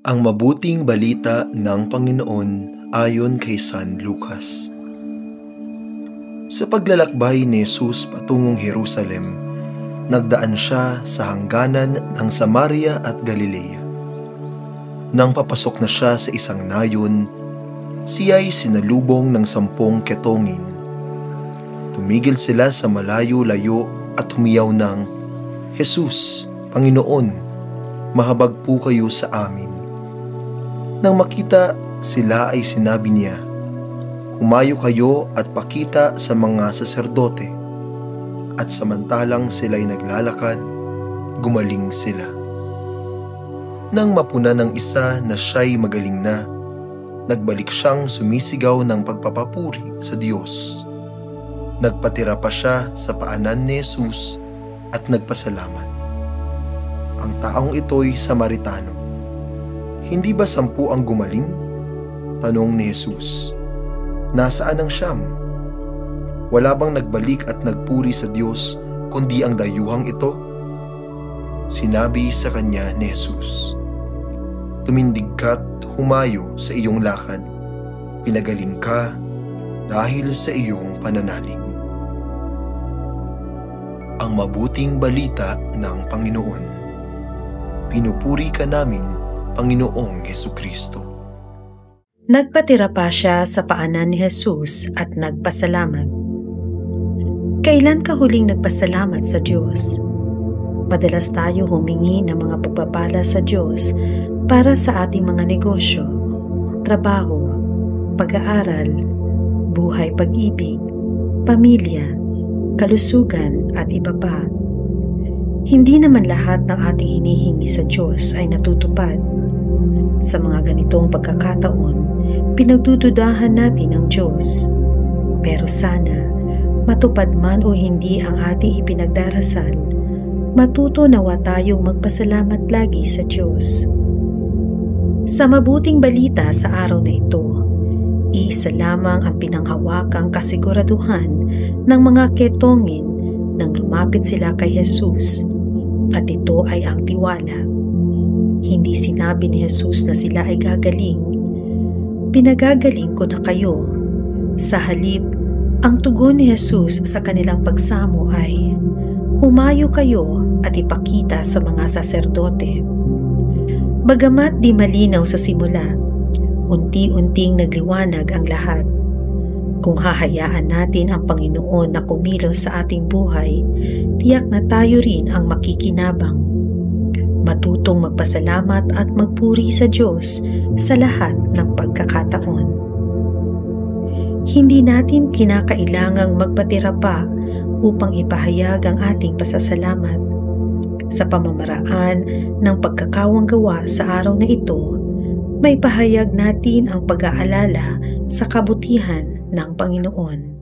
Ang mabuting balita ng Panginoon ayon kay San Lucas. Sa paglalakbay ni Jesus patungong Jerusalem, nagdaan siya sa hangganan ng Samaria at Galilea. Nang papasok na siya sa isang nayon, siya'y sinalubong ng 10 ketongin. Tumigil sila sa malayo-layo at humiyaw ng, "Jesus, Panginoon, mahabag po kayo sa amin." Nang makita sila ay sinabi niya, "Humayo kayo at pakita sa mga saserdote." At samantalang sila'y naglalakad, gumaling sila. Nang mapuna ng isa na siya'y magaling na, nagbalik siyang sumisigaw ng pagpapapuri sa Diyos. Nagpatira pa siya sa paanan ni Jesus at nagpasalamat. Ang taong ito'y Samaritano. "Hindi ba 10 ang gumaling?" tanong ni Jesus. "Nasaan ang 9? Wala bang nagbalik at nagpuri sa Diyos kundi ang dayuhang ito?" Sinabi sa kanya ni Jesus, "Tumindig ka't humayo sa iyong lakad. Pinagaling ka dahil sa iyong pananalig." Ang mabuting balita ng Panginoon. Pinupuri ka namin, Panginoong Hesukristo. Nagpatira pa siya sa paanan ni Jesus at nagpasalamat. Kailan ka huling nagpasalamat sa Diyos? Madalas tayo humingi ng mga pagpapala sa Diyos para sa ating mga negosyo, trabaho, pag-aaral, buhay pag-ibig, pamilya, kalusugan at iba pa. Hindi naman lahat ng ating hinihingi sa Diyos ay natutupad. Sa mga ganitong pagkakataon, pinagdududahan natin ang Diyos. Pero sana, matupad man o hindi ang ating ipinagdarasal, matuto nawa tayong magpasalamat lagi sa Diyos. Sa mabuting balita sa araw na ito, iisa lamang ang pinanghawakang kasiguraduhan ng mga ketongin nang lumapit sila kay Jesus, at ito ay ang tiwala. Hindi sinabi ni Jesus na sila ay gagaling. "Pinagagaling ko na kayo." Sa halip, ang tugon ni Jesus sa kanilang pagsamo ay, "Humayo kayo at ipakita sa mga saserdote." Bagamat di malinaw sa simula, unti-unting nagliwanag ang lahat. Kung hahayaan natin ang Panginoon na kumilos sa ating buhay, tiyak na tayo rin ang makikinabang. Matutong magpasalamat at magpuri sa Diyos sa lahat ng pagkakataon. Hindi natin kinakailangang magpatira pa upang ipahayag ang ating pasasalamat. Sa pamamaraan ng pagkakawang gawa sa araw na ito, may pahayag natin ang pag-aalala sa kabutihan ng Panginoon.